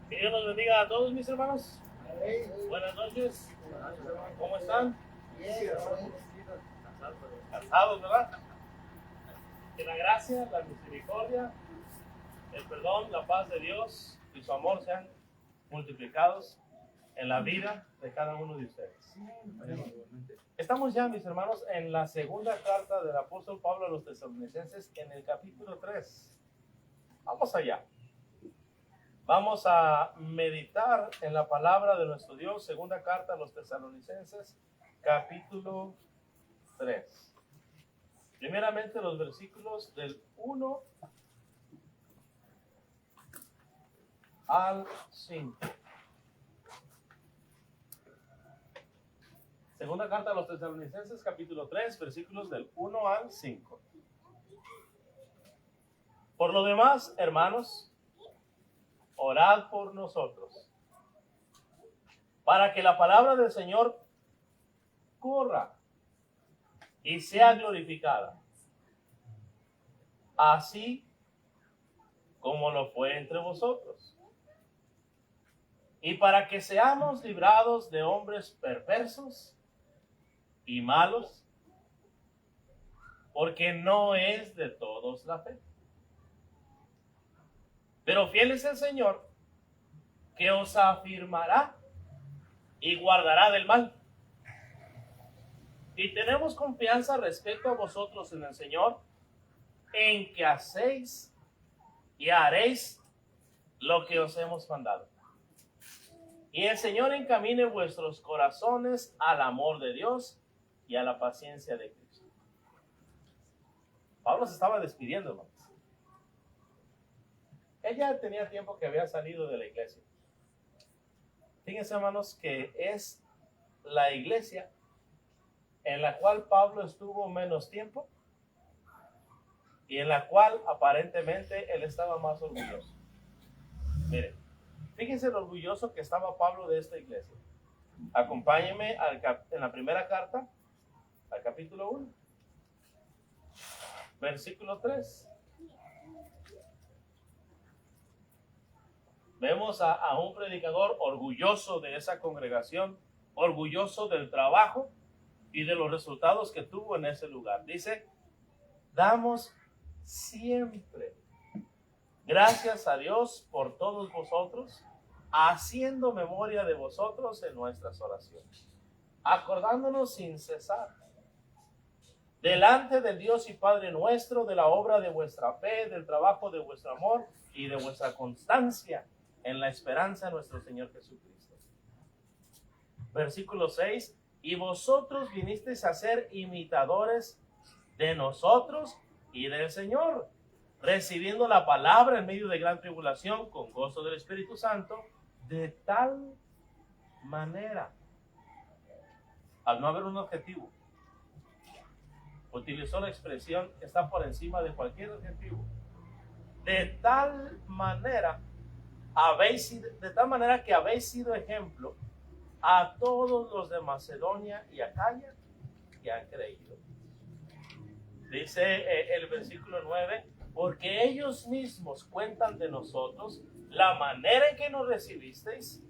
Que Dios los bendiga a todos mis hermanos. Buenas noches. ¿Cómo están? Cansados, ¿verdad? Que la gracia, la misericordia, el perdón, la paz de Dios y su amor sean multiplicados en la vida de cada uno de ustedes. Estamos ya, mis hermanos, en la segunda carta del apóstol Pablo a los tesalonicenses, en el capítulo 3. Vamos allá. Vamos a meditar en la palabra de nuestro Dios, segunda carta a los tesalonicenses, capítulo 3. Primeramente los versículos del 1 al 5. Segunda carta a los tesalonicenses, capítulo 3, versículos del 1 al 5. Por lo demás, hermanos, orad por nosotros, para que la palabra del Señor corra y sea glorificada, así como lo fue entre vosotros. Y para que seamos librados de hombres perversos y malos, porque no es de todos la fe. Pero fiel es el Señor, que os afirmará y guardará del mal. Y tenemos confianza respecto a vosotros en el Señor, en que hacéis y haréis lo que os hemos mandado. Y el Señor encamine vuestros corazones al amor de Dios y a la paciencia de Cristo. Pablo se estaba despidiendo, hermanos. Él ya tenía tiempo que había salido de la iglesia. Fíjense, hermanos, que es la iglesia en la cual Pablo estuvo menos tiempo y en la cual aparentemente él estaba más orgulloso. Miren, fíjense lo orgulloso que estaba Pablo de esta iglesia. Acompáñenme en la primera carta, al capítulo 1, versículo 3. Vemos a un predicador orgulloso de esa congregación, orgulloso del trabajo y de los resultados que tuvo en ese lugar. Dice, damos siempre gracias a Dios por todos vosotros, haciendo memoria de vosotros en nuestras oraciones, acordándonos sin cesar delante del Dios y Padre nuestro de la obra de vuestra fe, del trabajo de vuestro amor y de vuestra constancia en la esperanza de nuestro Señor Jesucristo. Versículo 6. Y vosotros vinisteis a ser imitadores de nosotros y del Señor, recibiendo la palabra en medio de gran tribulación con gozo del Espíritu Santo, de tal manera, al no haber un objetivo, utilizó la expresión que está por encima de cualquier objetivo. De tal manera que habéis sido ejemplo a todos los de Macedonia y Acaya que han creído. Dice el versículo 9, porque ellos mismos cuentan de nosotros la manera en que nos recibisteis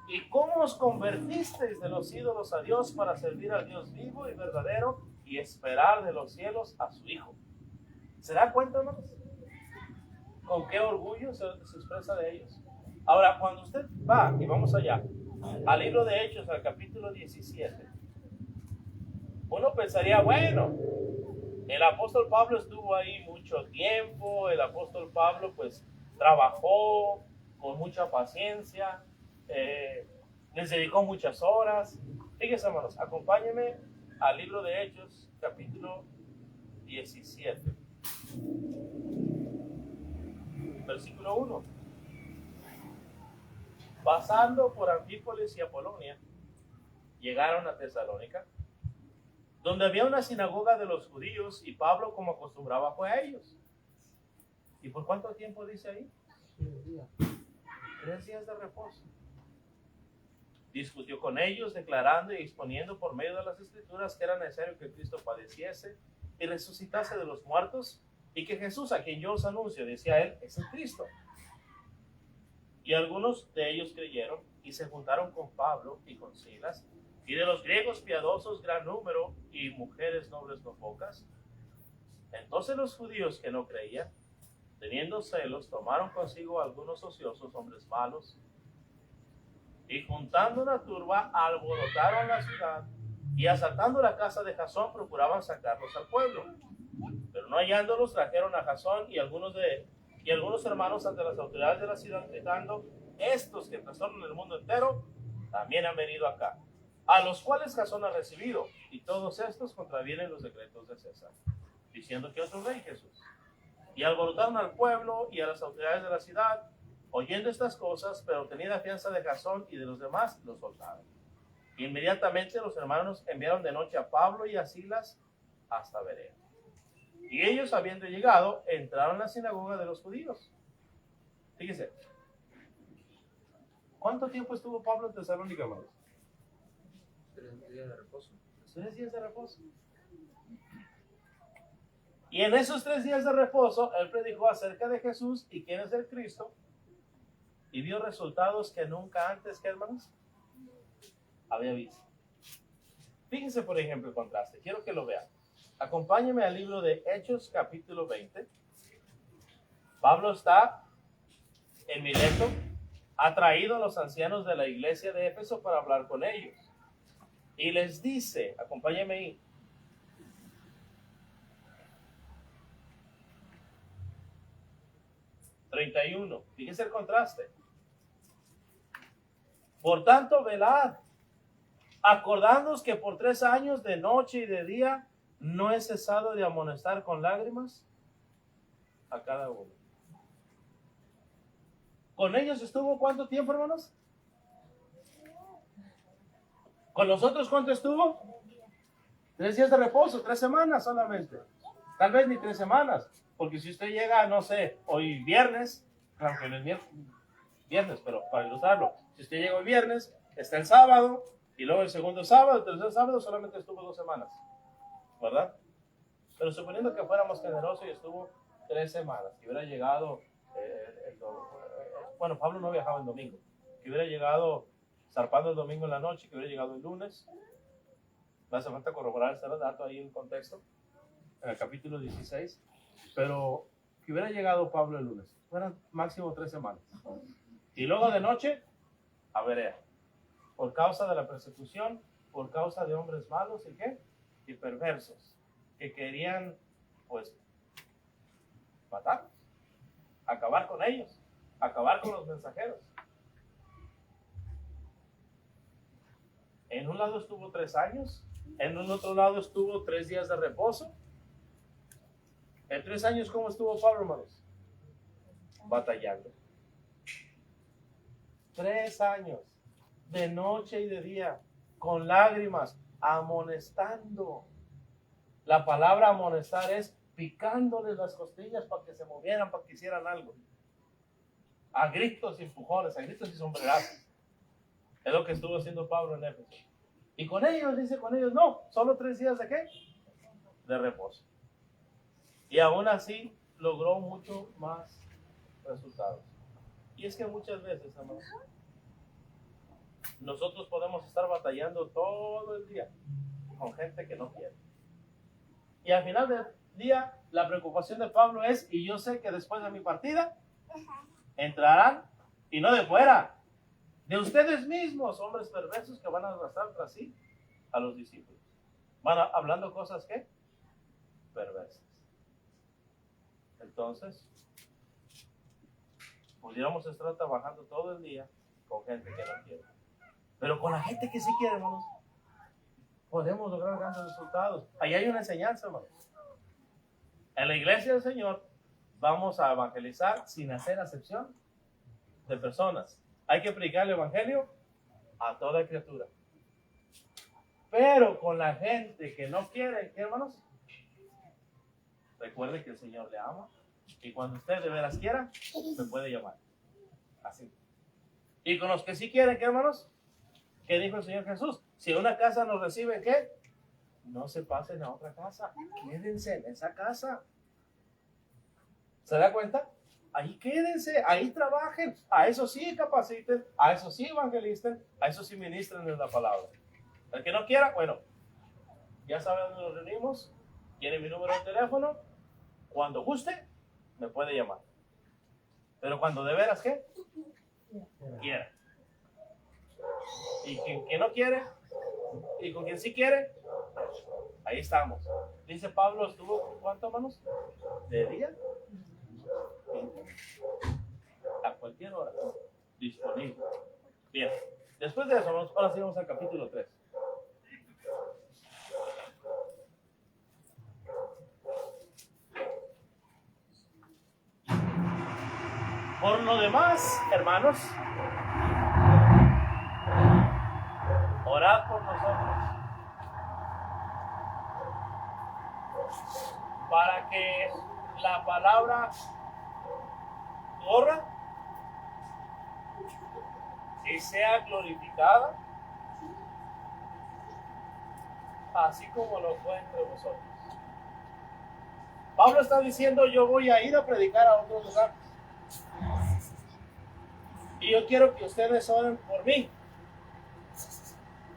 y cómo os convertisteis de los ídolos a Dios para servir al Dios vivo y verdadero y esperar de los cielos a su Hijo. ¿Se da cuenta, hermanos? ¿Con qué orgullo se expresa de ellos? Ahora, cuando usted va, y vamos allá, al libro de Hechos, al capítulo 17, uno pensaría, bueno, el apóstol Pablo estuvo ahí mucho tiempo, el apóstol Pablo pues trabajó con mucha paciencia, les dedicó muchas horas. Fíjense, hermanos, acompáñenme al libro de Hechos, capítulo 17, versículo 1. Pasando por Anfípolis y Apolonia, llegaron a Tesalónica, donde había una sinagoga de los judíos, y Pablo, como acostumbraba, fue a ellos. ¿Y por cuánto tiempo dice ahí? 3 días de reposo. Discutió con ellos, declarando y exponiendo por medio de las Escrituras que era necesario que Cristo padeciese y resucitase de los muertos, y que Jesús, a quien yo os anuncio, decía él, es el Cristo. Y algunos de ellos creyeron y se juntaron con Pablo y con Silas, y de los griegos piadosos gran número, y mujeres nobles no pocas. Entonces los judíos que no creían, teniendo celos, tomaron consigo algunos ociosos hombres malos, y juntando una turba, alborotaron la ciudad, y asaltando la casa de Jasón, procuraban sacarlos al pueblo. Pero no hallándolos, trajeron a Jasón y algunos hermanos ante las autoridades de la ciudad, gritando: estos que trastornan el mundo entero también han venido acá, a los cuales Jasón ha recibido, y todos estos contravienen los decretos de César, diciendo que otro rey Jesús. Y alborotaron al pueblo y a las autoridades de la ciudad, oyendo estas cosas, pero tenida fianza de Jasón y de los demás, los soltaron. Inmediatamente los hermanos enviaron de noche a Pablo y a Silas hasta Berea. Y ellos, habiendo llegado, entraron en la sinagoga de los judíos. Fíjese, ¿cuánto tiempo estuvo Pablo en Tesalónica, hermanos? 3 días de reposo. 3 días de reposo. Y en esos 3 días de reposo, él predicó acerca de Jesús y quién es el Cristo, y vio resultados que nunca antes, ¿qué, hermanos?, había visto. Fíjense, por ejemplo, el contraste. Quiero que lo vean. Acompáñenme al libro de Hechos, capítulo 20. Pablo está en Mileto, ha traído a los ancianos de la iglesia de Éfeso para hablar con ellos. Y les dice, acompáñenme ahí, ...31... Fíjense el contraste. Por tanto, velad, acordándoos que por 3 años de noche y de día no he cesado de amonestar con lágrimas a cada uno. ¿Con ellos estuvo cuánto tiempo, hermanos? ¿Con nosotros cuánto estuvo? 3 días de reposo, 3 semanas solamente. Tal vez ni 3 semanas. Porque si usted llega, no sé, hoy viernes, claro que no es viernes, pero para ilustrarlo, si usted llega hoy viernes, está el sábado, y luego el segundo sábado, el tercer sábado, solamente estuvo 2 semanas, ¿verdad? Pero suponiendo que fuéramos generosos y estuvo 3 semanas, que hubiera llegado, bueno, Pablo no viajaba el domingo, que hubiera llegado zarpando el domingo en la noche, que hubiera llegado el lunes. Me hace falta corroborar ese dato ahí en contexto, en el capítulo 16, pero que hubiera llegado Pablo el lunes, fueran máximo 3 semanas. Y luego de noche, a Berea, por causa de la persecución, por causa de hombres malos y qué, y perversos, que querían, pues, matar, acabar con ellos, acabar con los mensajeros. En un lado estuvo 3 años, en un otro lado estuvo 3 días de reposo. En 3 años, ¿cómo estuvo Pablo, hermanos? Batallando. 3 años, de noche y de día, con lágrimas, amonestando. La palabra amonestar es picándoles las costillas para que se movieran, para que hicieran algo. A gritos y empujones, a gritos y sombrerazos. Es lo que estuvo haciendo Pablo en Éfeso. Y con ellos, dice, con ellos no, solo 3 días de qué? De reposo. Y aún así logró mucho más resultados. Y es que muchas veces, hermanos, nosotros podemos estar batallando todo el día con gente que no quiere. Y al final del día, la preocupación de Pablo es, y yo sé que después de mi partida, entrarán, y no de fuera, de ustedes mismos, hombres perversos que van a arrastrar tras sí a los discípulos. Van hablando cosas ¿qué? Perversas. Entonces, pudiéramos estar trabajando todo el día con gente que no quiere. Pero con la gente que sí quiere, hermanos, podemos lograr grandes resultados. Ahí hay una enseñanza, hermanos. En la iglesia del Señor vamos a evangelizar sin hacer acepción de personas. Hay que predicar el evangelio a toda criatura. Pero con la gente que no quiere, ¿qué, hermanos? Recuerde que el Señor le ama. Y cuando usted de veras quiera, me puede llamar. Así. Y con los que sí quieren, ¿qué, hermanos? ¿Qué dijo el Señor Jesús? Si una casa nos recibe, ¿qué? No se pasen a otra casa. Quédense en esa casa. ¿Se da cuenta? ahí quédense, ahí trabajen, a eso sí capaciten, a eso sí evangelicen, a eso sí ministren en la palabra. El que no quiera, bueno, ya saben dónde nos reunimos, tiene mi número de teléfono, cuando guste, me puede llamar. Pero cuando de veras, ¿qué? Quiera. Y quien que no quiere, y con quien sí quiere, ahí estamos. Dice Pablo, ¿estuvo cuánto, hermanos? ¿De día? A cualquier hora. Disponible. Bien. Después de eso, ahora sí vamos al capítulo 3. Por lo demás, hermanos, orad por nosotros para que la palabra corra y sea glorificada, así como lo fue entre vosotros. Pablo está diciendo, yo voy a ir a predicar a otro lugar. Y yo quiero que ustedes oren por mí,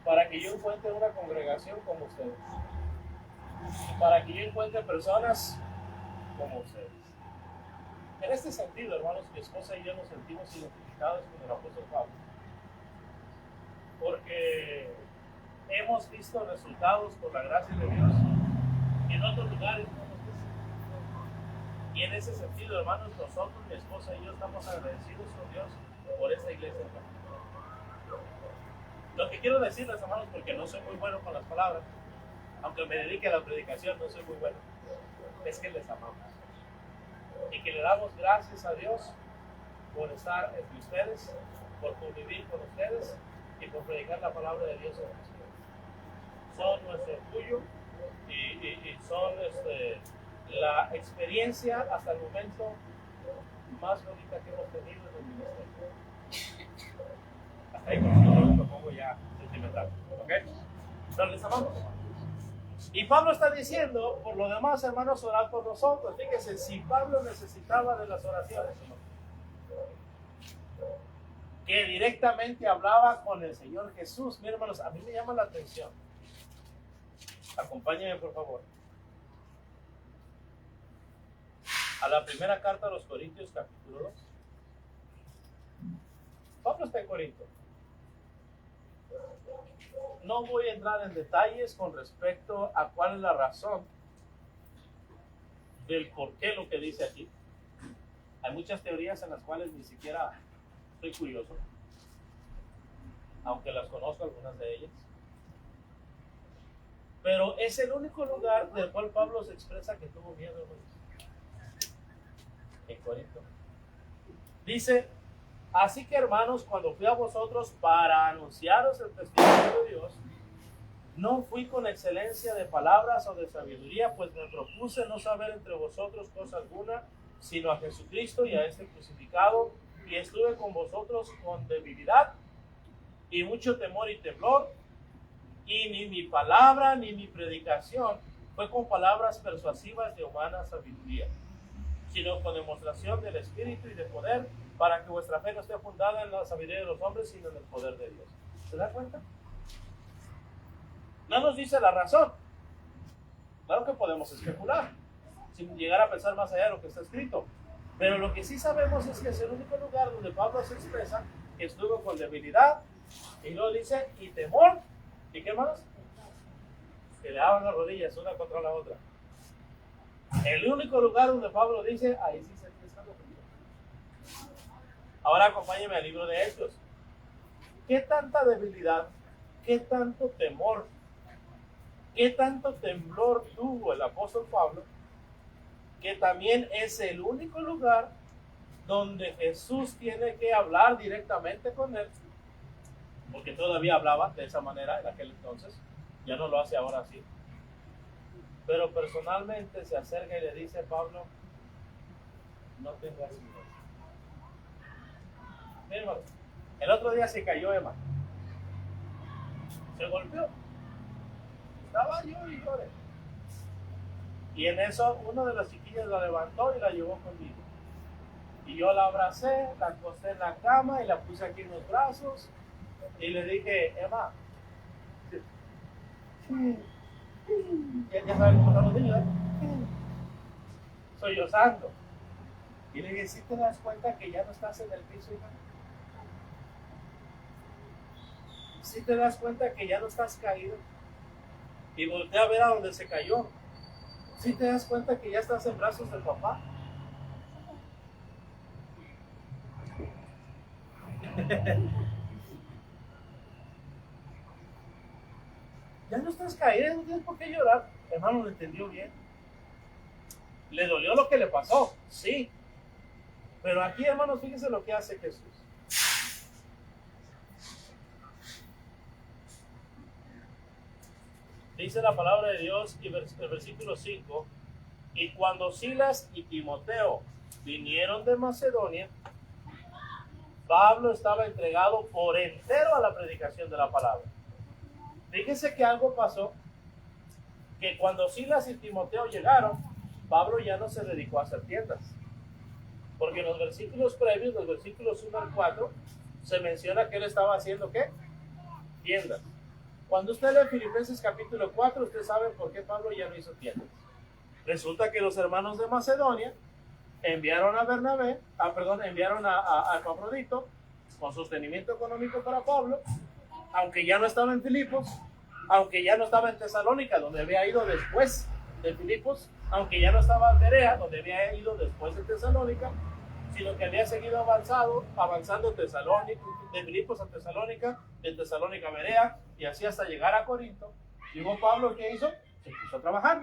para que yo encuentre una congregación como ustedes, para que yo encuentre personas como ustedes. En este sentido, hermanos, mi esposa y yo nos sentimos identificados con el apóstol Pablo, porque hemos visto resultados por la gracia de Dios en otros lugares no hemos visto. Y en ese sentido, hermanos, nosotros, mi esposa y yo, estamos agradecidos con Dios por esta iglesia. Lo que quiero decirles, hermanos, porque no soy muy bueno con las palabras, aunque me dedique a la predicación, no soy muy bueno, es que les amamos y que le damos gracias a Dios por estar entre ustedes, por convivir con ustedes y por predicar la palabra de Dios entre ustedes. Son nuestro orgullo y son la experiencia hasta el momento más bonita que hemos tenido en el ministerio. Hasta ahí con lo pongo ya sentimental, ¿ok? Pero les amamos. Y Pablo está diciendo, por lo demás, hermanos, orad por nosotros. Fíjense, si Pablo necesitaba de las oraciones, hermanos, que directamente hablaba con el Señor Jesús. Miren, hermanos, a mí me llama la atención. Acompáñenme, por favor, a la primera carta a los Corintios, capítulo 2. Pablo está en Corinto. No voy a entrar en detalles con respecto a cuál es la razón del por qué lo que dice aquí. Hay muchas teorías en las cuales ni siquiera estoy curioso, aunque las conozco algunas de ellas. Pero es el único lugar del cual Pablo se expresa que tuvo miedo, hermanos. En Corinto. Dice, así que hermanos, cuando fui a vosotros para anunciaros el testimonio de Dios, no fui con excelencia de palabras o de sabiduría, pues me propuse no saber entre vosotros cosa alguna, sino a Jesucristo y a este crucificado, y estuve con vosotros con debilidad y mucho temor y temblor, y ni mi palabra ni mi predicación fue con palabras persuasivas de humana sabiduría, sino con demostración del Espíritu y de poder, para que vuestra fe no esté fundada en la sabiduría de los hombres, sino en el poder de Dios. ¿Se da cuenta? No nos dice la razón. Claro que podemos especular, sin llegar a pensar más allá de lo que está escrito. Pero lo que sí sabemos es que es el único lugar donde Pablo se expresa que estuvo con debilidad, y luego dice, y temor, ¿y qué más? Que le daban las rodillas una contra la otra. El único lugar donde Pablo dice, ahí sí se está conmigo. Ahora acompáñeme al libro de Hechos. ¿Qué tanta debilidad, qué tanto temor, qué tanto temblor tuvo el apóstol Pablo, que también es el único lugar donde Jesús tiene que hablar directamente con él, porque todavía hablaba de esa manera en aquel entonces, ya no lo hace ahora así, pero personalmente se acerca y le dice, Pablo, no tengas miedo. Miren, hermano, el otro día se cayó Emma, se golpeó, estaba yo y lloré, y en eso una de las chiquillas la levantó y la llevó conmigo, Y yo la abracé, la acosté en la cama y la puse aquí en los brazos. Y le dije, Emma, ya saben cómo están los niños, ¿eh? Sollozando. Y le dije, ¿sí te das cuenta que ya no estás en el piso, hija? ¿Sí te das cuenta que ya no estás caído? Y volteé a ver a donde se cayó. ¿Sí te das cuenta que ya estás en brazos del papá? Ya no estás caído, no tienes por qué llorar. Hermano, lo entendió bien. ¿Le dolió lo que le pasó? Sí. Pero aquí, hermanos, fíjense lo que hace Jesús. Dice la palabra de Dios, y el versículo 5, y cuando Silas y Timoteo vinieron de Macedonia, Pablo estaba entregado por entero a la predicación de la palabra. Fíjense que algo pasó, que cuando Silas y Timoteo llegaron, Pablo ya no se dedicó a hacer tiendas. Porque en los versículos previos, los versículos 1 al 4, se menciona que él estaba haciendo ¿qué? Tiendas. Cuando usted lee Filipenses capítulo 4, usted sabe por qué Pablo ya no hizo tiendas. Resulta que los hermanos de Macedonia enviaron a enviaron a Epafrodito con sostenimiento económico para Pablo, aunque ya no estaba en Filipos, aunque ya no estaba en Tesalónica, donde había ido después de Filipos, aunque ya no estaba en Berea, donde había ido después de Tesalónica, sino que había seguido avanzando de Filipos a Tesalónica, de Tesalónica a Berea, y así hasta llegar a Corinto. Llegó Pablo, ¿qué hizo? Se puso a trabajar.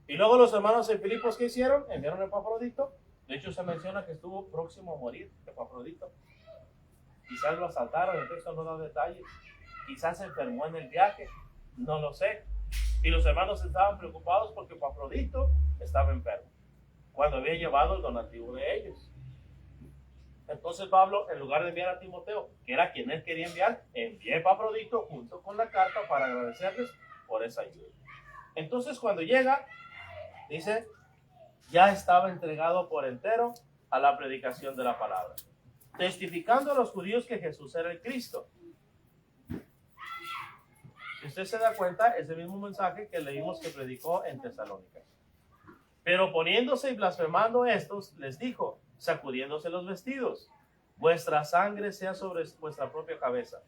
Y luego los hermanos en Filipos, ¿qué hicieron? Enviaron a Epafrodito. De hecho, se menciona que estuvo próximo a morir Epafrodito. Quizás lo asaltaron, el texto no da detalles. Quizás se enfermó en el viaje, no lo sé. Y los hermanos estaban preocupados porque Epafrodito estaba enfermo, cuando había llevado el donativo de ellos. Entonces Pablo, en lugar de enviar a Timoteo, que era quien él quería enviar, envió a Epafrodito junto con la carta para agradecerles por esa ayuda. Entonces cuando llega, dice, ya estaba entregado por entero a la predicación de la palabra, testificando a los judíos que Jesús era el Cristo. Si usted se da cuenta, es el mismo mensaje que leímos que predicó en Tesalónica. Pero poniéndose y blasfemando estos, les dijo, sacudiéndose los vestidos, vuestra sangre sea sobre vuestra propia cabeza.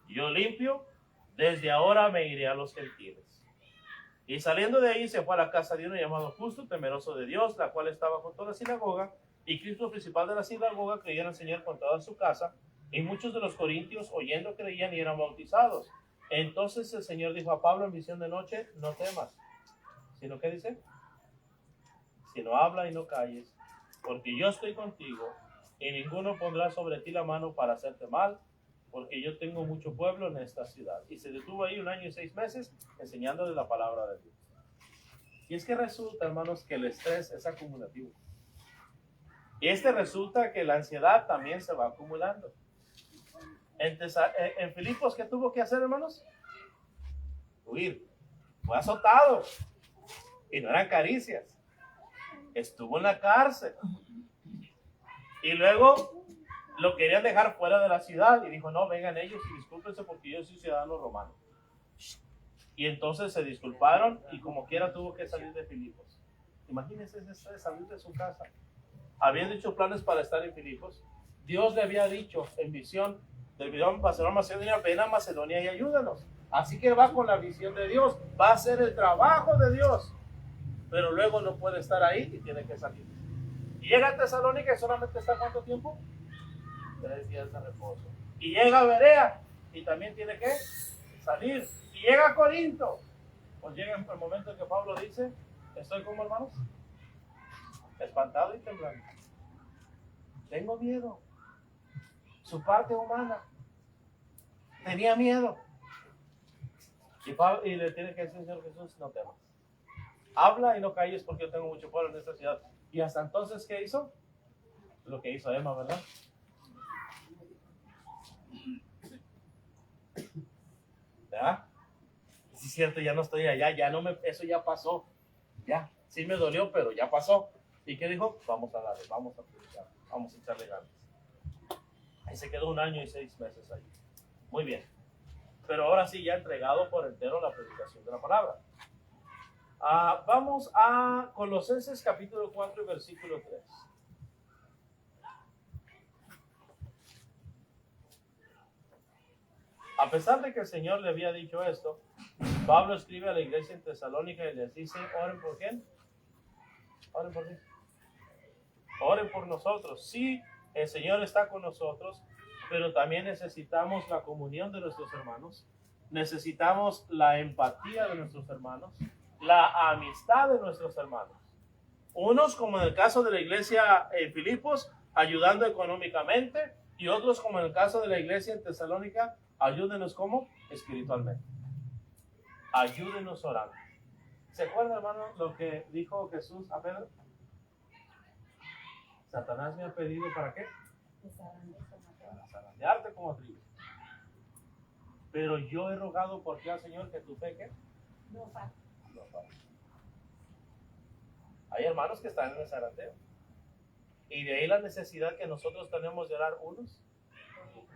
Yo limpio, desde ahora me iré a los gentiles. Y saliendo de ahí se fue a la casa de uno llamado Justo, temeroso de Dios, la cual estaba junto a la sinagoga, y Cristo principal de la sinagoga creía en el Señor con toda su casa, y muchos de los corintios oyendo creían y eran bautizados. Entonces el Señor dijo a Pablo en visión de noche, no temas, sino ¿qué dice? Sino habla y no calles, porque yo estoy contigo, y ninguno pondrá sobre ti la mano para hacerte mal, porque yo tengo mucho pueblo en esta ciudad. Y se detuvo ahí 1 año y 6 meses enseñándoles la palabra de Dios. Y es que resulta, hermanos, que el estrés es acumulativo. Y resulta que la ansiedad también se va acumulando. En Filipos, ¿qué tuvo que hacer, hermanos? Huir. Fue azotado. Y no eran caricias. Estuvo en la cárcel. Y luego lo querían dejar fuera de la ciudad. Y dijo, no, vengan ellos y discúlpense porque yo soy ciudadano romano. Y entonces se disculparon y como quiera tuvo que salir de Filipos. Imagínense ese salir de su casa. Habían dicho planes para estar en Filipos. Dios le había dicho en visión del video Macedonia, ven a Macedonia y ayúdanos. Así que va con la visión de Dios, va a hacer el trabajo de Dios, pero luego no puede estar ahí y tiene que salir. Y llega a Tesalónica y solamente está ¿cuánto tiempo? 3 días de reposo. Y llega a Berea y también tiene que salir. Y llega a Corinto. Pues llega el momento en que Pablo dice, estoy como hermanos, espantado y temblando. Tengo miedo. Su parte humana. Tenía miedo. Y le tiene que decir, Señor Jesús, no temas. Habla y no calles porque yo tengo mucho pueblo en esta ciudad. Y hasta entonces, ¿qué hizo? Lo que hizo Emma, ¿verdad? ¿Verdad? Sí, es cierto, ya no estoy allá, eso ya pasó. Ya, sí me dolió, pero ya pasó. ¿Y qué dijo? Vamos a darle, vamos a predicar. Vamos a echarle ganas. Y se quedó 1 año y 6 meses ahí. Muy bien. Pero ahora sí, ya entregado por entero la predicación de la palabra. Vamos a Colosenses capítulo 4 y versículo 3. A pesar de que el Señor le había dicho esto, Pablo escribe a la iglesia en Tesalónica y les dice, oren por quién. Oren por mí. Oren por nosotros. Sí, el Señor está con nosotros, pero también necesitamos la comunión de nuestros hermanos. Necesitamos la empatía de nuestros hermanos, la amistad de nuestros hermanos. Unos, como en el caso de la iglesia en Filipos, ayudando económicamente, y otros, como en el caso de la iglesia en Tesalónica, ayúdenos como espiritualmente. Ayúdenos orando. ¿Se acuerdan, hermano, lo que dijo Jesús a Pedro? Satanás me ha pedido ¿para qué? Para zarandearte como trigo. Pero yo he rogado por ti al Señor que tu fe, ¿qué? No falte. No falte. Hay hermanos que están en el zarandeo. Y de ahí la necesidad que nosotros tenemos de orar unos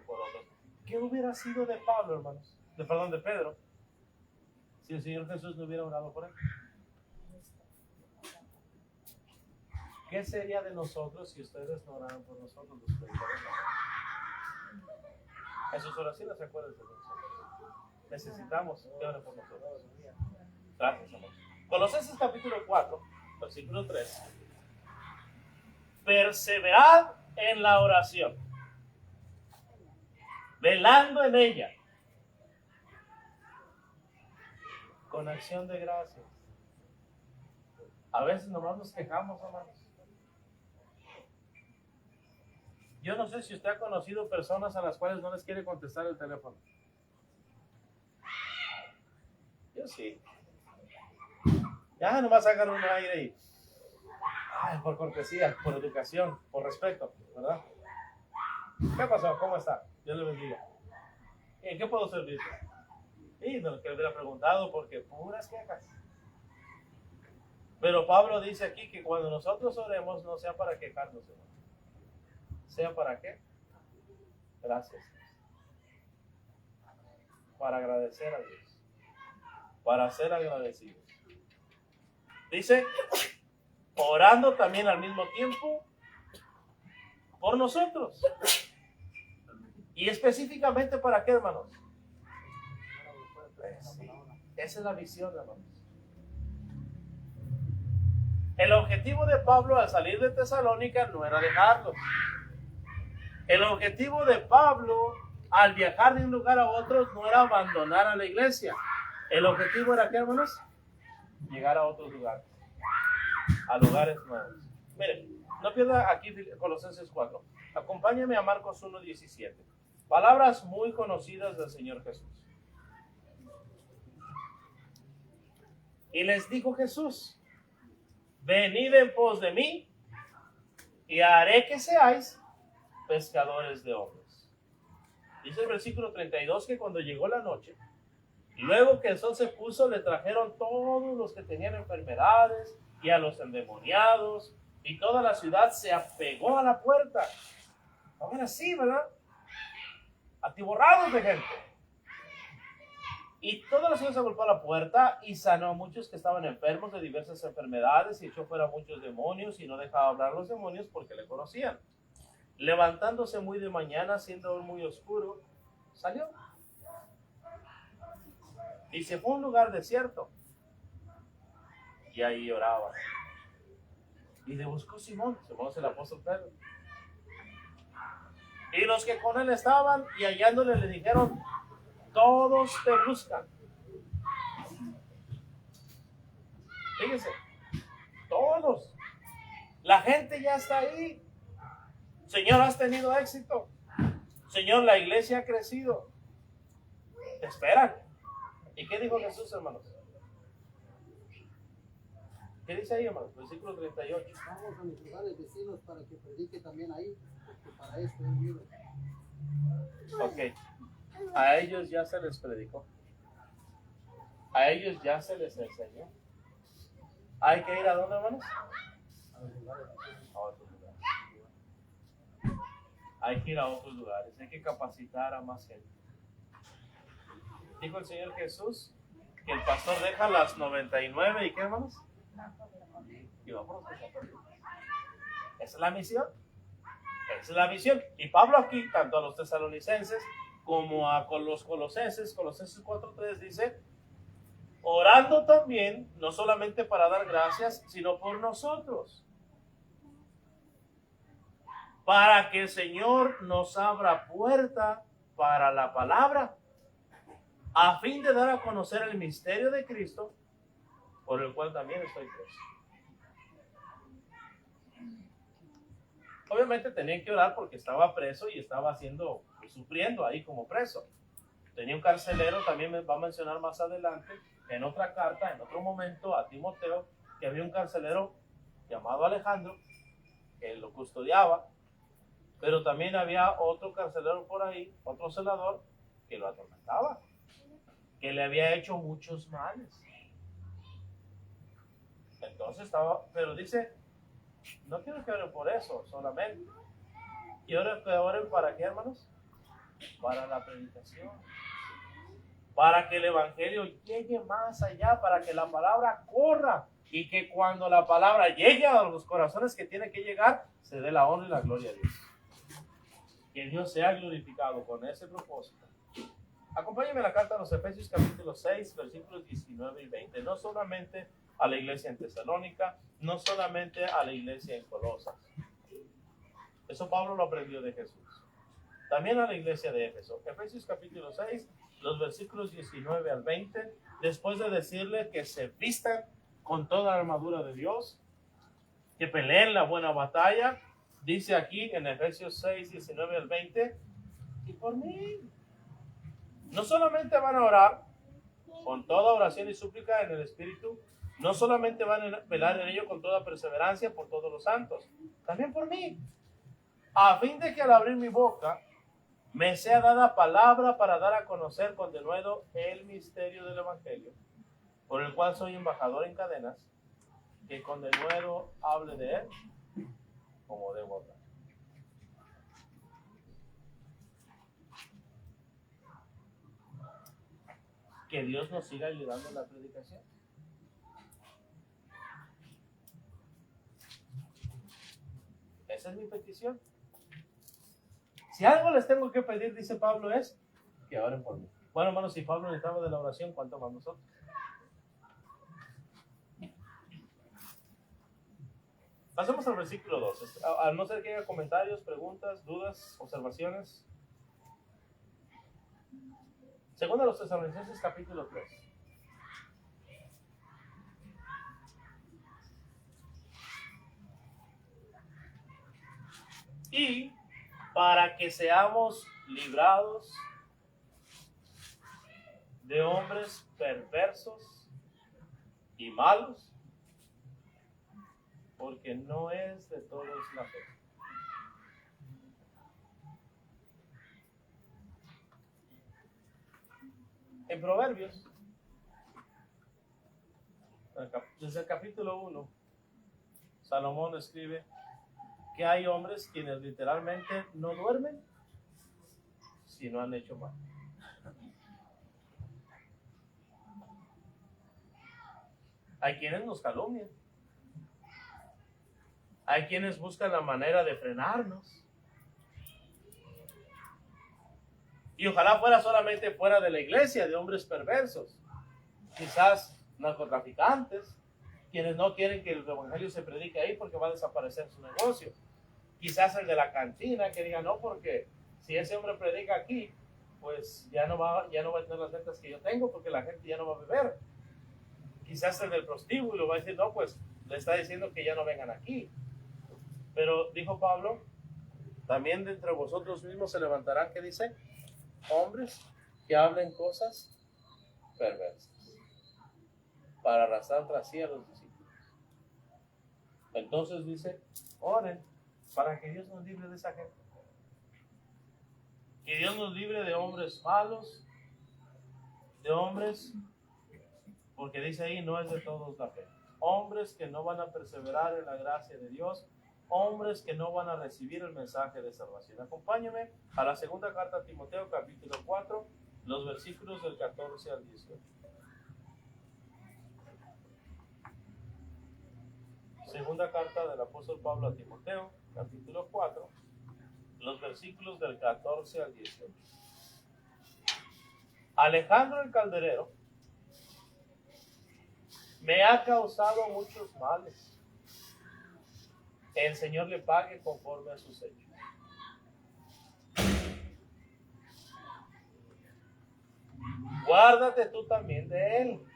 por otros. ¿Qué hubiera sido de Pablo, hermanos? De Pedro, si el Señor Jesús no hubiera orado por él. ¿Qué sería de nosotros si ustedes no oraran por nosotros, los predicadores? En sus oraciones, acuérdense de nosotros. Necesitamos que oren por nosotros. Gracias, amor. Colosenses capítulo 4, versículo 3. Perseverad en la oración, velando en ella, con acción de gracias. A veces nomás nos quejamos, hermanos. Yo no sé si usted ha conocido personas a las cuales no les quiere contestar el teléfono. Yo sí. Ya nomás hagan un aire y... Ay, por cortesía, por educación, por respeto, ¿verdad? ¿Qué pasó? ¿Cómo está? Dios le bendiga. ¿En qué puedo servirte? Y no que le hubiera preguntado porque puras quejas. Pero Pablo dice aquí que cuando nosotros oremos no sea para quejarnos, hermano. ¿Sea para qué? Gracias. Para agradecer a Dios. Para ser agradecidos. Dice, orando también al mismo tiempo por nosotros. Y específicamente para qué, hermanos. Sí, esa es la visión, hermanos. El objetivo de Pablo al salir de Tesalónica no era dejarlos. El objetivo de Pablo al viajar de un lugar a otro no era abandonar a la iglesia. El objetivo era ¿qué, hermanos? Llegar a otros lugares. A lugares nuevos. Miren, no pierda aquí Colosenses 4. Acompáñame a Marcos 1:17. Palabras muy conocidas del Señor Jesús. Y les dijo Jesús, venid en pos de mí y haré que seáis pescadores de hombres. Dice el versículo 32 que cuando llegó la noche, luego que el sol se puso, le trajeron todos los que tenían enfermedades y a los endemoniados, y toda la ciudad se apegó a la puerta. Ahora así, ¿verdad? Atiborrados de gente. Y toda la ciudad se golpeó a la puerta y sanó a muchos que estaban enfermos de diversas enfermedades y echó fuera muchos demonios y no dejaba hablar los demonios porque le conocían. Levantándose muy de mañana, siendo aún muy oscuro, salió. Y se fue a un lugar desierto. Y ahí oraba. Y le buscó Simón es el apóstol Pedro. Y los que con él estaban y hallándole le dijeron, todos te buscan. Fíjense, todos. La gente ya está ahí. Señor, has tenido éxito. Señor, la iglesia ha crecido. Te esperan. ¿Y qué dijo Jesús, hermanos? ¿Qué dice ahí, hermanos? Versículo 38. Vamos a mis lugares vecinos para que predique también ahí, porque para esto he venido. Ok. A ellos ya se les predicó. A ellos ya se les enseñó. ¿Hay que ir a dónde, hermanos? A los lugares. A otros lugares. hay que ir a otros lugares, hay que capacitar a más gente. Dijo el Señor Jesús que el pastor deja las 99 y ¿qué, hermanos? Y va por los que se perdidos. Esa es la misión. Esa es la misión. Y Pablo aquí, tanto a los tesalonicenses como a los colosenses, Colosenses 4:3 dice, orando también, no solamente para dar gracias, sino por nosotros, para que el Señor nos abra puerta para la palabra, a fin de dar a conocer el misterio de Cristo, por el cual también estoy preso. Obviamente tenían que orar porque estaba preso y estaba sufriendo ahí como preso. Tenía un carcelero, también me va a mencionar más adelante, en otra carta, en otro momento, a Timoteo, que había un carcelero llamado Alejandro, que lo custodiaba, pero también había otro carcelero por ahí, otro celador, que lo atormentaba, que le había hecho muchos males. Entonces pero dice, no quiero que oren por eso solamente. Quiero que oren para qué, hermanos? Para la predicación. Para que el evangelio llegue más allá, para que la palabra corra y que cuando la palabra llegue a los corazones que tiene que llegar, se dé la honra y la gloria a Dios. Que Dios sea glorificado con ese propósito. Acompáñenme a la carta a los Efesios capítulo 6, versículos 19 y 20. No solamente a la iglesia en Tesalónica, no solamente a la iglesia en Colosas. Eso Pablo lo aprendió de Jesús. También a la iglesia de Éfeso. Efesios capítulo 6, los versículos 19 al 20, después de decirle que se vistan con toda la armadura de Dios, que peleen la buena batalla, dice aquí en Efesios 6, 19 al 20, y por mí. No solamente van a orar con toda oración y súplica en el Espíritu, no solamente van a velar en ello con toda perseverancia por todos los santos, también por mí, a fin de que al abrir mi boca me sea dada palabra para dar a conocer con denuedo el misterio del Evangelio, por el cual soy embajador en cadenas, que con denuedo hable de él como debo hablar. Que Dios nos siga ayudando en la predicación. Esa es mi petición. Si algo les tengo que pedir, dice Pablo, es que oren por mí. Bueno, hermanos, si Pablo necesitaba de la oración, ¿cuánto más nosotros? Pasemos al versículo 2. A no ser que haya comentarios, preguntas, dudas, observaciones. Segundo a los Tesalonicenses capítulo 3. Y para que seamos librados de hombres perversos y malos, porque no es de todos la fe. En Proverbios, desde el capítulo 1, Salomón escribe que hay hombres quienes literalmente no duermen si no han hecho mal. Hay quienes nos calumnian. Hay quienes buscan la manera de frenarnos. Y ojalá fuera solamente fuera de la iglesia, de hombres perversos. Quizás narcotraficantes, quienes no quieren que el evangelio se predique ahí porque va a desaparecer su negocio. Quizás el de la cantina que diga, no, porque si ese hombre predica aquí, pues ya no va a tener las ventas que yo tengo porque la gente ya no va a beber. Quizás el del prostíbulo va a decir, no, pues le está diciendo que ya no vengan aquí. Pero dijo Pablo, también de entre vosotros mismos se levantarán, ¿qué dice? Hombres que hablen cosas perversas para arrastrar tras sí a los discípulos. Entonces dice, oren para que Dios nos libre de esa gente. Que Dios nos libre de hombres malos, de hombres, porque dice ahí, no es de todos la fe. Hombres que no van a perseverar en la gracia de Dios, hombres que no van a recibir el mensaje de salvación. Acompáñame a la segunda carta a Timoteo, capítulo 4, los versículos del 14 al 18. Segunda carta del apóstol Pablo a Timoteo, capítulo 4, los versículos del 14 al 18. Alejandro el calderero me ha causado muchos males. El Señor le pague conforme a sus hechos. Guárdate tú también de él.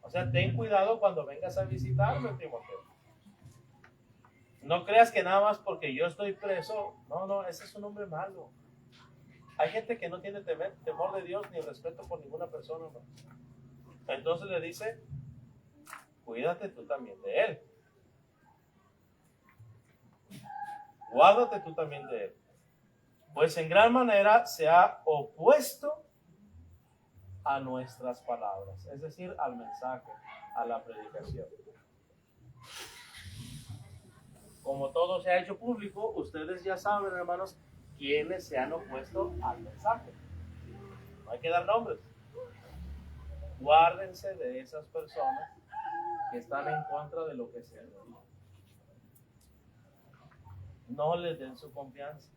O sea, ten cuidado cuando vengas a visitarme, Timoteo. No creas que nada más porque yo estoy preso. No, ese es un hombre malo. Hay gente que no tiene temor de Dios ni respeto por ninguna persona, ¿no? Entonces le dice, cuídate tú también de él. Guárdate tú también de él. Pues en gran manera se ha opuesto a nuestras palabras, es decir, al mensaje, a la predicación. Como todo se ha hecho público, ustedes ya saben, hermanos, quiénes se han opuesto al mensaje. No hay que dar nombres. Guárdense de esas personas que están en contra de lo que se dice. No les den su confianza.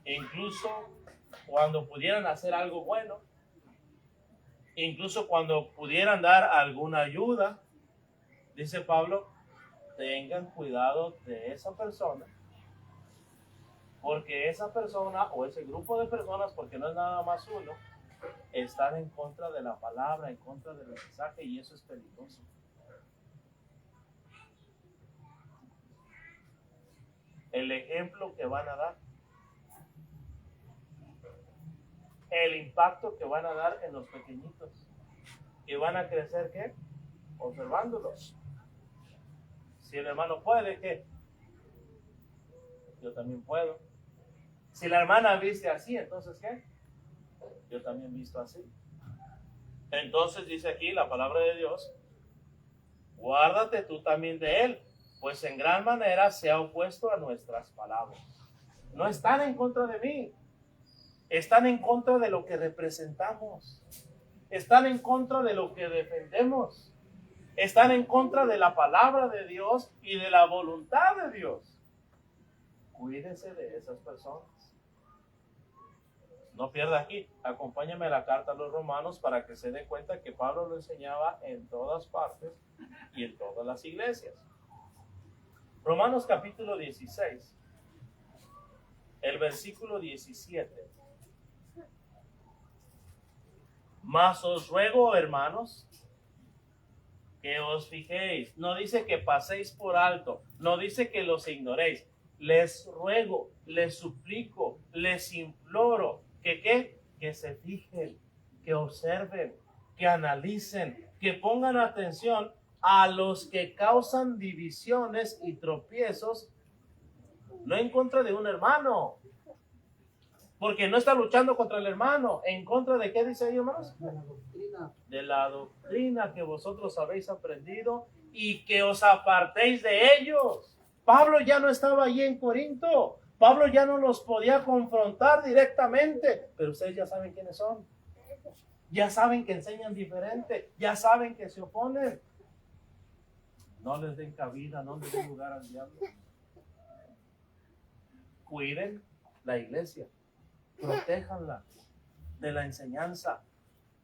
Incluso cuando pudieran hacer algo bueno, incluso cuando pudieran dar alguna ayuda, dice Pablo, tengan cuidado de esa persona, porque esa persona o ese grupo de personas, porque no es nada más uno, están en contra de la palabra, en contra del mensaje, y eso es peligroso. El ejemplo que van a dar, el impacto que van a dar en los pequeñitos, que van a crecer, ¿qué? Observándolos. Si el hermano puede, ¿qué? Yo también puedo. Si la hermana viste así, entonces, ¿qué? Yo también visto así. Entonces dice aquí la palabra de Dios, guárdate tú también de él, pues en gran manera se ha opuesto a nuestras palabras. No están en contra de mí, están en contra de lo que representamos, están en contra de lo que defendemos, están en contra de la palabra de Dios y de la voluntad de Dios. Cuídese de esas personas. No pierda aquí, acompáñame a la carta a los Romanos para que se dé cuenta que Pablo lo enseñaba en todas partes y en todas las iglesias. Romanos capítulo 16, el versículo 17. Mas os ruego, hermanos, que os fijéis. No dice que paséis por alto, no dice que los ignoréis. Les ruego, les suplico, les imploro que se fijen, que observen, que analicen, que pongan atención a los que causan divisiones y tropiezos, no en contra de un hermano, porque no está luchando contra el hermano. ¿En contra de qué dice ahí, hermanos? De la doctrina. De la doctrina que vosotros habéis aprendido y que os apartéis de ellos. Pablo ya no estaba allí en Corinto. Pablo ya no los podía confrontar directamente, pero ustedes ya saben quiénes son. Ya saben que enseñan diferente, ya saben que se oponen. No les den cabida, no les den lugar al diablo. Cuiden la iglesia, protéjanla de la enseñanza,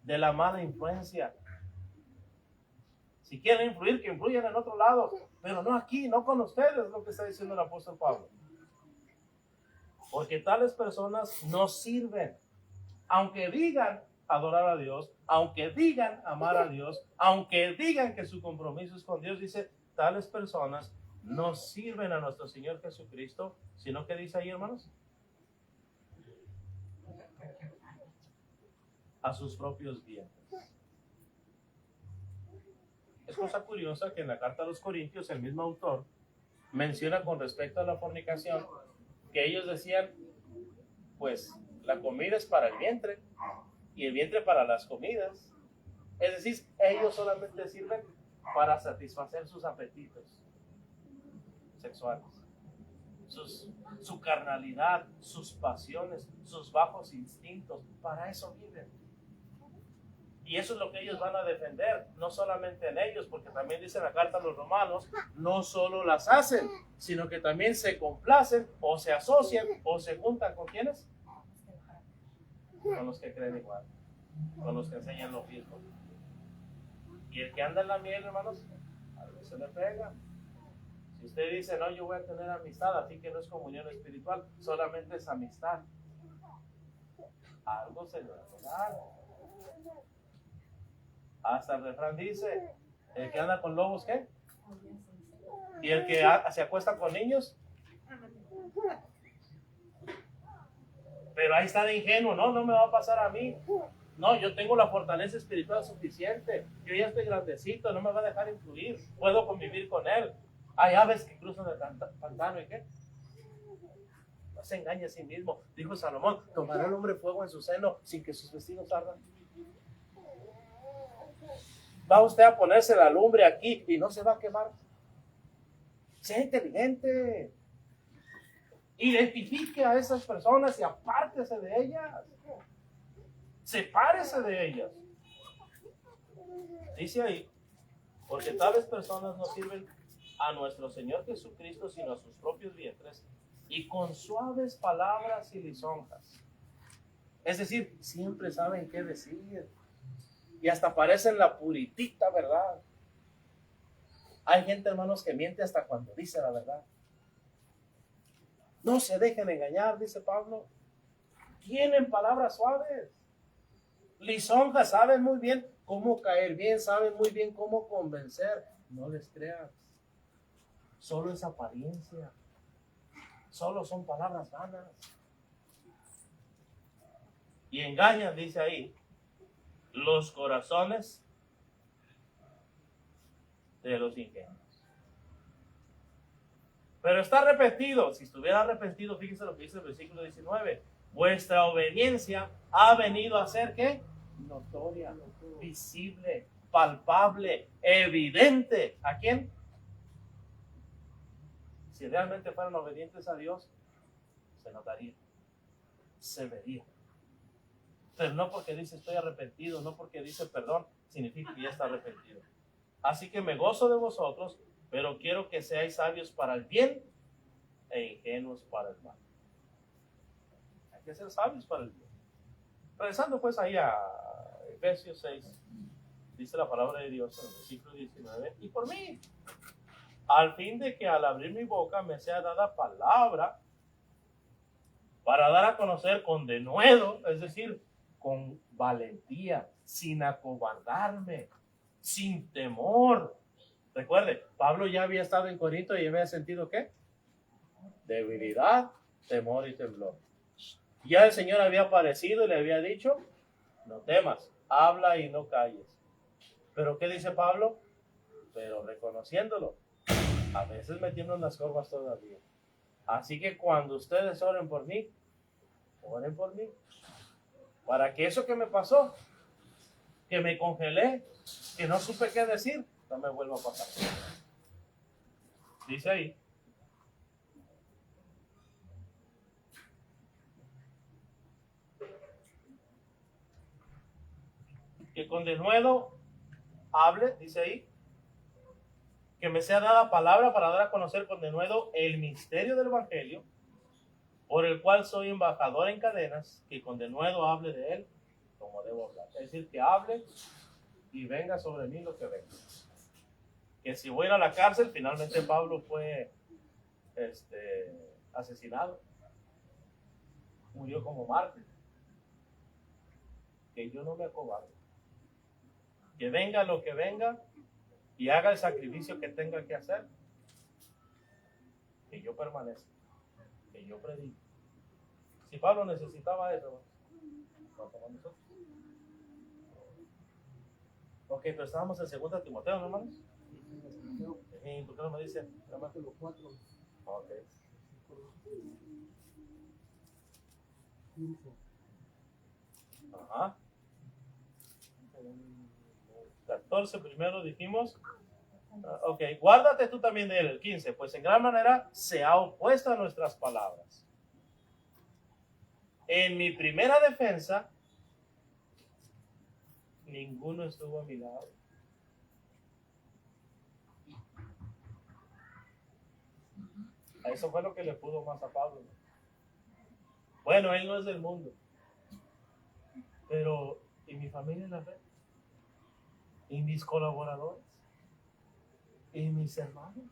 de la mala influencia. Si quieren influir, que influyan en otro lado, pero no aquí, no con ustedes, lo que está diciendo el apóstol Pablo. Porque tales personas no sirven, aunque digan adorar a Dios, aunque digan amar a Dios, aunque digan que su compromiso es con Dios, dice, tales personas no sirven a nuestro Señor Jesucristo, sino que dice ahí, hermanos, a sus propios bienes. Es cosa curiosa que en la carta a los Corintios el mismo autor menciona con respecto a la fornicación que ellos decían, pues la comida es para el vientre y el vientre para las comidas. Es decir, ellos solamente sirven para satisfacer sus apetitos. sexuales, su carnalidad, sus pasiones, sus bajos instintos. Para eso viven. Y eso es lo que ellos van a defender, no solamente en ellos, porque también dice la carta a los romanos, no solo las hacen, sino que también se complacen o se asocian o se juntan con ¿quiénes? Con los que creen igual, con los que enseñan lo mismo. Y el que anda en la miel, hermanos, a veces se le pega. Si usted dice, no, yo voy a tener amistad, así que no es comunión espiritual, solamente es amistad, algo se le va a pegar. Hasta el refrán dice, el que anda con lobos, ¿qué? Y el que se acuesta con niños. Pero ahí está de ingenuo, no me va a pasar a mí. No, yo tengo la fortaleza espiritual suficiente. Yo ya estoy grandecito, no me va a dejar influir. Puedo convivir con él. Hay aves que cruzan el pantano, ¿y qué? No se engañe a sí mismo. Dijo Salomón, tomará el hombre fuego en su seno sin que sus vestidos ardan. Va usted a ponerse la lumbre aquí y no se va a quemar. Sea inteligente. Identifique a esas personas y apártese de ellas. Sepárese de ellas. Dice ahí, porque tales personas no sirven a nuestro Señor Jesucristo, sino a sus propios vientres, y con suaves palabras y lisonjas. Es decir, siempre saben qué decir. Y hasta parecen la puritita verdad. Hay gente, hermanos, que miente hasta cuando dice la verdad. No se dejen engañar, dice Pablo. Tienen palabras suaves. Lisonjas, saben muy bien cómo caer bien, saben muy bien cómo convencer. No les creas. Solo es apariencia. Solo son palabras vanas. Y engañan, dice ahí, los corazones de los ingenuos. Pero está arrepentido. Si estuviera arrepentido, fíjense lo que dice el versículo 19. Vuestra obediencia ha venido a ser ¿qué? Notoria, visible, palpable, evidente. ¿A quién? Si realmente fueran obedientes a Dios, se notaría, se vería. Pero no porque dice estoy arrepentido, no porque dice perdón, significa que ya está arrepentido. Así que me gozo de vosotros, pero quiero que seáis sabios para el bien e ingenuos para el mal. Hay que ser sabios para el bien. Regresando pues ahí a Efesios 6, dice la palabra de Dios en el versículo 19, y por mí, al fin de que al abrir mi boca me sea dada palabra para dar a conocer con denuedo, es decir, con valentía, sin acobardarme, sin temor. Recuerde, Pablo ya había estado en Corinto y había sentido ¿qué? Debilidad, temor y temblor. Ya el Señor había aparecido y le había dicho, no temas, habla y no calles. Pero ¿qué dice Pablo? Pero reconociéndolo, a veces metiendo en las curvas todavía. Así que cuando ustedes oren por mí, para que eso que me pasó, que me congelé, que no supe qué decir, no me vuelva a pasar. Dice ahí, que con denuedo hable, dice ahí, que me sea dada palabra para dar a conocer con denuedo el misterio del Evangelio, por el cual soy embajador en cadenas, que con denuedo hable de él como debo hablar. Es decir, que hable y venga sobre mí lo que venga. Que si voy a ir a la cárcel, finalmente Pablo fue asesinado. Murió como mártir. Que yo no me acobarde. Que venga lo que venga y haga el sacrificio que tenga que hacer. Que yo permanezca. Que yo predique. Si Pablo necesitaba eso, ¿no somos nosotros? Ok, pero estábamos en 2 Timoteo, ¿no, hermanos? ¿Y por qué no me dice? Capítulo 4, Ok. 15. Ajá. 14 primero dijimos. Ok, guárdate tú también de él, el 15. Pues en gran manera se ha opuesto a nuestras palabras. En mi primera defensa, ninguno estuvo a mi lado. Eso fue lo que le pudo más a Pablo, ¿no? Bueno, él no es del mundo, pero ¿y mi familia en la fe? ¿Y mis colaboradores? ¿Y mis hermanos?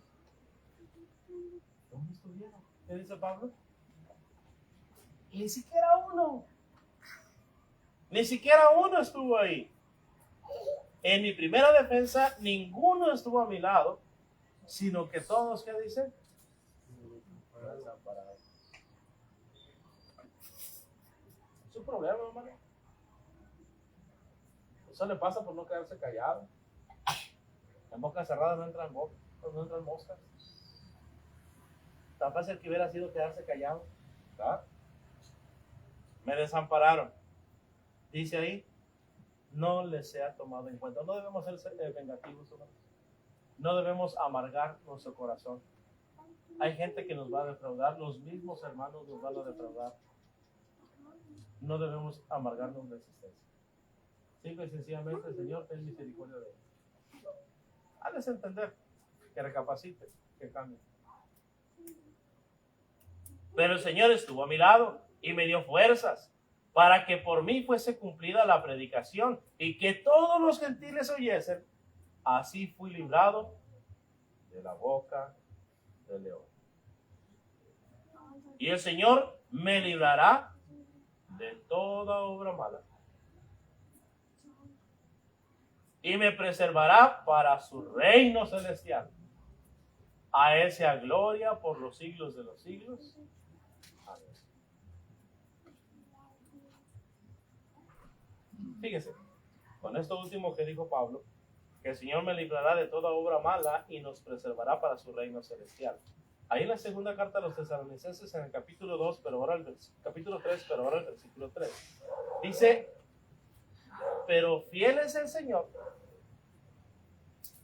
¿Dónde estuvieron? ¿Qué dice Pablo? Ni siquiera uno. Ni siquiera uno estuvo ahí. En mi primera defensa, ninguno estuvo a mi lado, sino que todos, ¿qué dicen? Desamparados. Es un problema, hermano. Eso le pasa por no quedarse callado. En boca cerrada no entran moscas. Tan fácil que hubiera sido quedarse callado. ¿Verdad? Me desampararon. Dice ahí, no les sea tomado en cuenta. No debemos ser vengativos, hermanos. No debemos amargar nuestro corazón. Hay gente que nos va a defraudar, los mismos hermanos nos van a defraudar. No debemos amargarnos la existencia. Simple y sencillamente, el Señor, ten misericordia de él. Hazles entender, que recapacite, que cambie. Pero el Señor estuvo a mi lado y me dio fuerzas para que por mí fuese cumplida la predicación y que todos los gentiles oyesen. Así fui librado de la boca del león. Y el Señor me librará de toda obra mala y me preservará para su reino celestial. A Él sea gloria por los siglos de los siglos. Amén. Fíjese, con esto último que dijo Pablo, que el Señor me librará de toda obra mala y nos preservará para su reino celestial. Ahí en la segunda carta a los Tesalonicenses, en el capítulo 2, pero ahora el capítulo 3, pero ahora el versículo 3, dice, pero fiel es el Señor,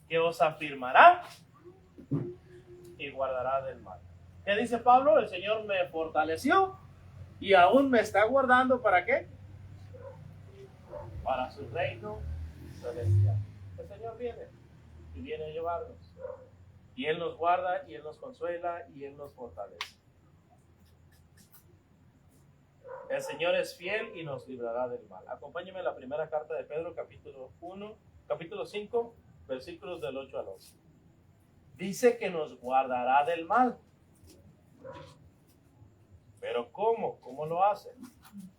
que os afirmará y guardará del mal. ¿Qué dice Pablo? El Señor me fortaleció y aún me está guardando, ¿para qué? Para su reino celestial. El Señor viene y viene a llevarnos. Y Él nos guarda, y Él nos consuela, y Él nos fortalece. El Señor es fiel y nos librará del mal. Acompáñeme a la primera carta de Pedro, capítulo 5, versículos del 8 al 11. Dice que nos guardará del mal. ¿Pero cómo? ¿Cómo lo hace?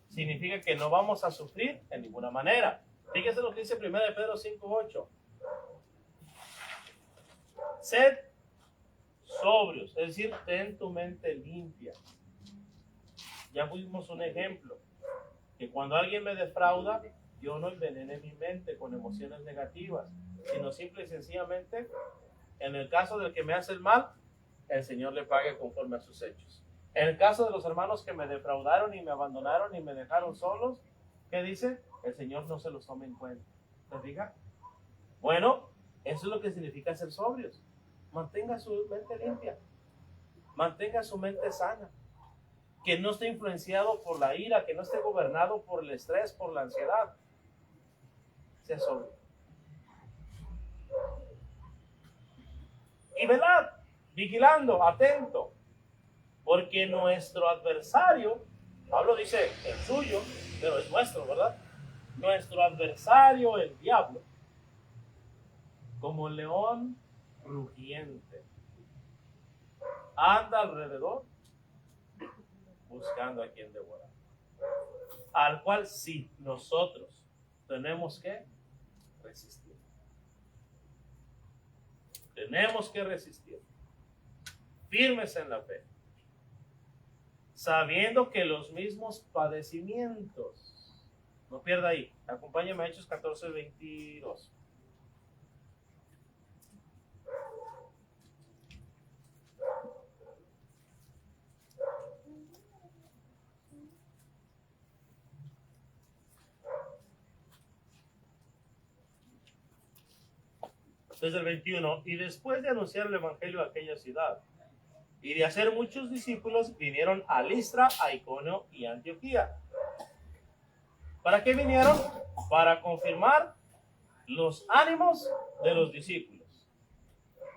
Significa que no vamos a sufrir en ninguna manera. Fíjese lo que dice 1 de Pedro 5, 8. Sed sobrios, es decir, ten tu mente limpia. Ya vimos un ejemplo, que cuando alguien me defrauda, yo no envenene mi mente con emociones negativas, sino simple y sencillamente, en el caso del que me hace el mal, el Señor le pague conforme a sus hechos. En el caso de los hermanos que me defraudaron y me abandonaron y me dejaron solos, ¿qué dice? El Señor no se los toma en cuenta. ¿Te fijas? Bueno, eso es lo que significa ser sobrios. Mantenga su mente limpia. Mantenga su mente sana. Que no esté influenciado por la ira, que no esté gobernado por el estrés, por la ansiedad. Sea sobrio. Y velad, vigilando, atento, porque nuestro adversario, Pablo dice el suyo, pero es nuestro, ¿verdad? Nuestro adversario, el diablo, como león rugiente, anda alrededor buscando a quien devorar, al cual sí nosotros tenemos que resistir. Tenemos que resistir, firmes en la fe, sabiendo que los mismos padecimientos, no pierda ahí, acompáñame a Hechos 14, 22. desde el 21, y después de anunciar el evangelio a aquella ciudad y de hacer muchos discípulos, vinieron a Listra, a Iconio y a Antioquía. ¿Para qué vinieron? Para confirmar los ánimos de los discípulos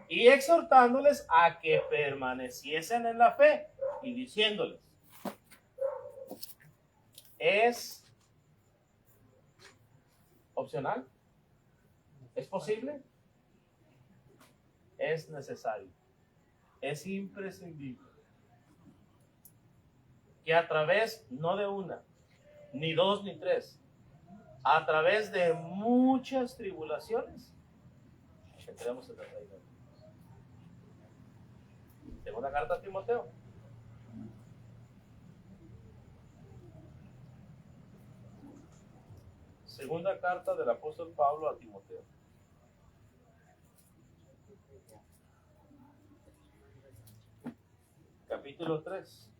y exhortándoles a que permaneciesen en la fe y diciéndoles: ¿es opcional? ¿Es posible? Es necesario. Es imprescindible que a través, no de una, ni dos, ni tres, a través de muchas tribulaciones, entremos en el reino de Dios. Segunda carta a Timoteo. Segunda carta del apóstol Pablo a Timoteo. Capítulo 3.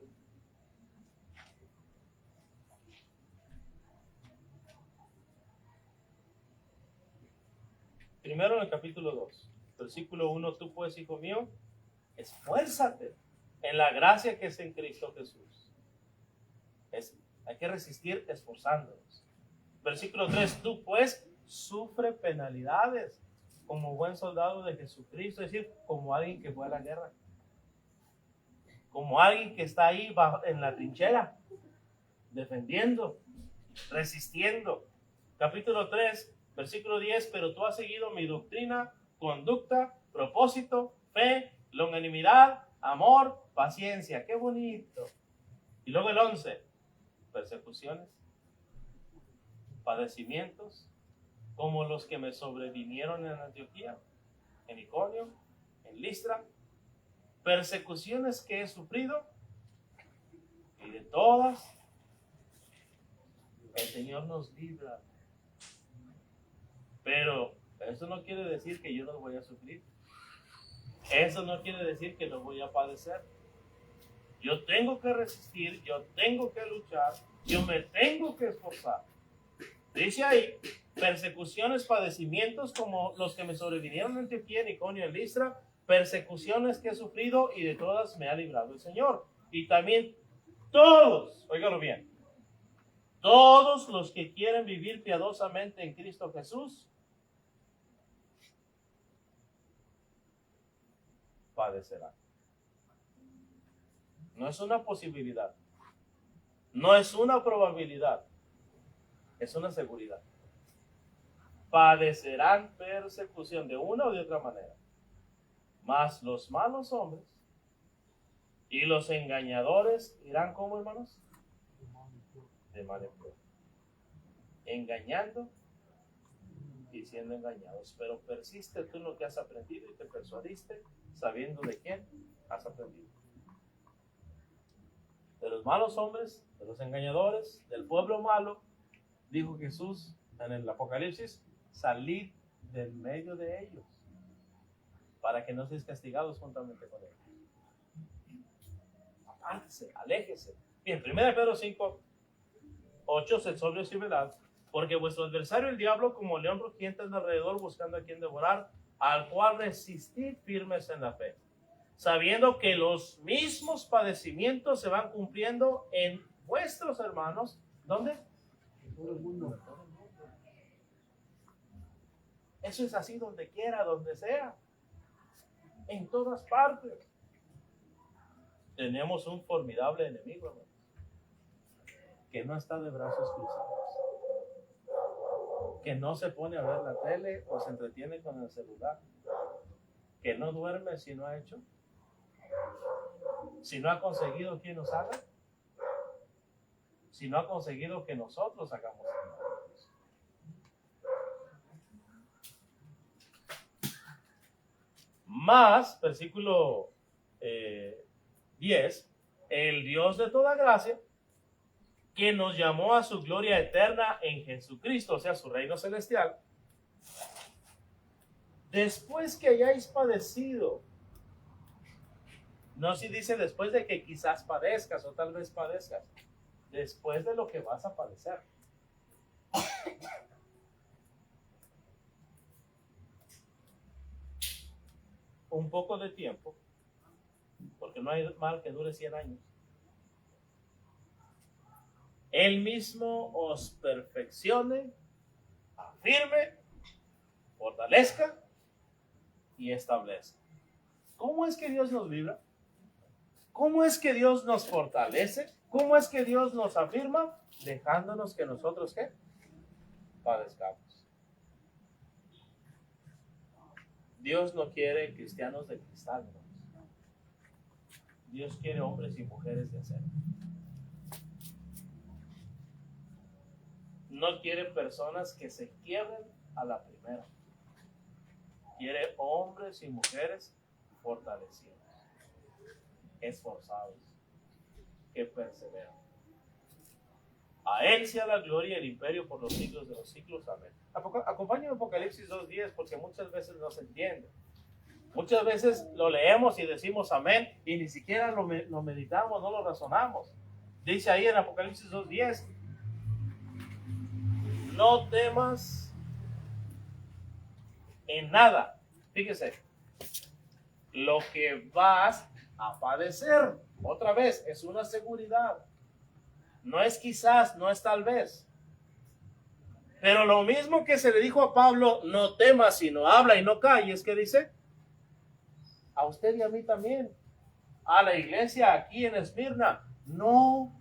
Primero en el capítulo 2, versículo 1: tú pues, hijo mío, esfuérzate en la gracia que es en Cristo Jesús. Hay que resistir esforzándonos. Versículo 3: tú pues sufre penalidades como buen soldado de Jesucristo, es decir, como alguien que fue a la guerra, como alguien que está ahí en la trinchera, defendiendo, resistiendo. Capítulo 3, versículo 10: pero tú has seguido mi doctrina, conducta, propósito, fe, longanimidad, amor, paciencia. ¡Qué bonito! Y luego el 11: persecuciones, padecimientos, como los que me sobrevinieron en Antioquía, en Iconio, en Listra, persecuciones que he sufrido, y de todas el Señor nos libra. Pero eso no quiere decir que yo no voy a sufrir. Eso no quiere decir que no voy a padecer. Yo tengo que resistir, yo tengo que luchar, yo me tengo que esforzar. Dice ahí: persecuciones, padecimientos como los que me sobrevinieron en Antioquía, en Iconio, en Listra, persecuciones que he sufrido, y de todas me ha librado el Señor. Y también todos, óigalo bien, todos los que quieren vivir piadosamente en Cristo Jesús padecerán. No es una posibilidad, no es una probabilidad, es una seguridad. Padecerán persecución de una o de otra manera. Mas los malos hombres y los engañadores irán, ¿cómo, hermanos? De mal en peor, engañando y siendo engañados. Pero persiste tú en lo que has aprendido y te persuadiste, sabiendo de quién has aprendido. De los malos hombres, de los engañadores, del pueblo malo, dijo Jesús en el Apocalipsis: salid del medio de ellos, para que no seáis castigados juntamente con ellos. Apártese, aléjese. Bien, 1 Pedro 5, 8: sed sobrios y velad, porque vuestro adversario el diablo, como león rugiente, anda alrededor buscando a quien devorar, al cual resistid firmes en la fe, sabiendo que los mismos padecimientos se van cumpliendo en vuestros hermanos. ¿Dónde? En todo el mundo. Eso es así donde quiera, donde sea, en todas partes. Tenemos un formidable enemigo, hermanos, que no está de brazos cruzados, que no se pone a ver la tele o se entretiene con el celular, que no duerme si no ha hecho, si no ha conseguido que nos haga, si no ha conseguido que nosotros hagamos algo. Más, versículo 10: el Dios de toda gracia, que nos llamó a su gloria eterna en Jesucristo, o sea, su reino celestial, después que hayáis padecido. No si dice después de que quizás padezcas o tal vez padezcas, después de lo que vas a padecer. un poco de tiempo, porque no hay mal que dure 100 años, Él mismo os perfeccione, afirme, fortalezca y establezca. ¿Cómo es que Dios nos libra? ¿Cómo es que Dios nos fortalece? ¿Cómo es que Dios nos afirma? Dejándonos que nosotros, ¿qué? Padezcamos. Dios no quiere cristianos de cristal, ¿no? Dios quiere hombres y mujeres de acero. No quiere personas que se quiebren a la primera. Quiere hombres y mujeres fortalecidos, esforzados, que perseveran. A Él sea la gloria y el imperio por los siglos de los siglos. Amén. Acompáñame en Apocalipsis 2:10 porque muchas veces no se entiende. Muchas veces lo leemos y decimos amén y ni siquiera lo meditamos, no lo razonamos. Dice ahí en Apocalipsis 2:10, no temas en nada. Fíjese, lo que vas a padecer. Otra vez, es una seguridad. No es quizás, no es tal vez. Pero lo mismo que se le dijo a Pablo, no temas, sino habla y no calles, ¿qué dice? A usted y a mí también. A la iglesia aquí en Esmirna, no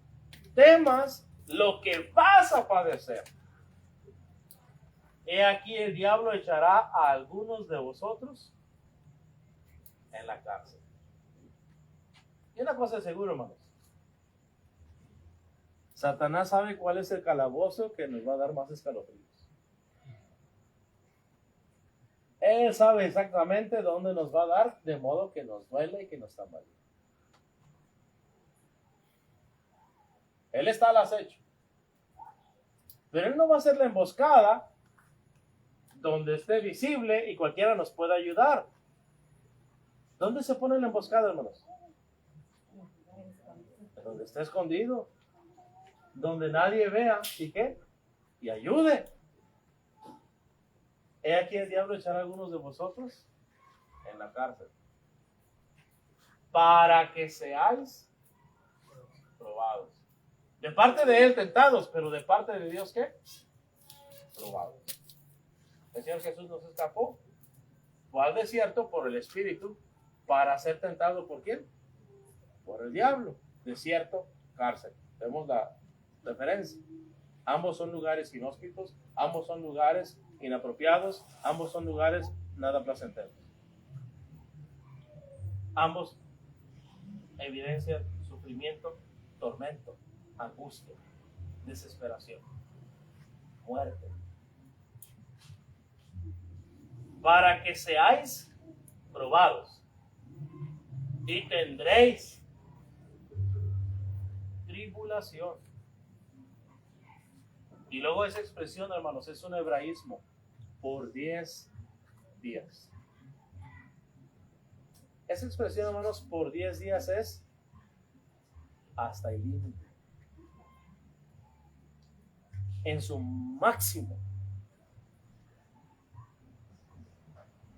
temas lo que vas a padecer. He aquí el diablo echará a algunos de vosotros en la cárcel. Y una cosa es seguro, hermanos. Satanás sabe cuál es el calabozo que nos va a dar más escalofríos. Él sabe exactamente dónde nos va a dar, de modo que nos duele y que nos tambalee. Él está al acecho. Pero él no va a hacer la emboscada donde esté visible y cualquiera nos pueda ayudar. ¿Dónde se pone la emboscada, hermanos? Donde esté escondido. Donde nadie vea. ¿Y qué? Y ayude. He aquí el diablo echará a algunos de vosotros en la cárcel. Para que seáis probados. De parte de él tentados, pero de parte de Dios, ¿qué? Probados. El Señor Jesús nos escapó. Fue al desierto por el Espíritu para ser tentado ¿por quién? Por el diablo. Desierto, cárcel. Vemos la diferencia. Ambos son lugares inhóspitos, ambos son lugares inapropiados, ambos son lugares nada placenteros. Ambos evidencian sufrimiento, tormento, angustia, desesperación, muerte. Para que seáis probados y tendréis tribulación. Y luego esa expresión, hermanos, es un hebraísmo, por 10 días. Esa expresión, hermanos, por 10 días es hasta el límite. En su máximo.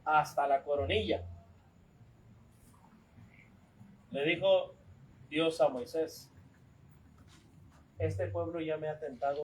Hasta la coronilla. Le dijo Dios a Moisés, este pueblo ya me ha tentado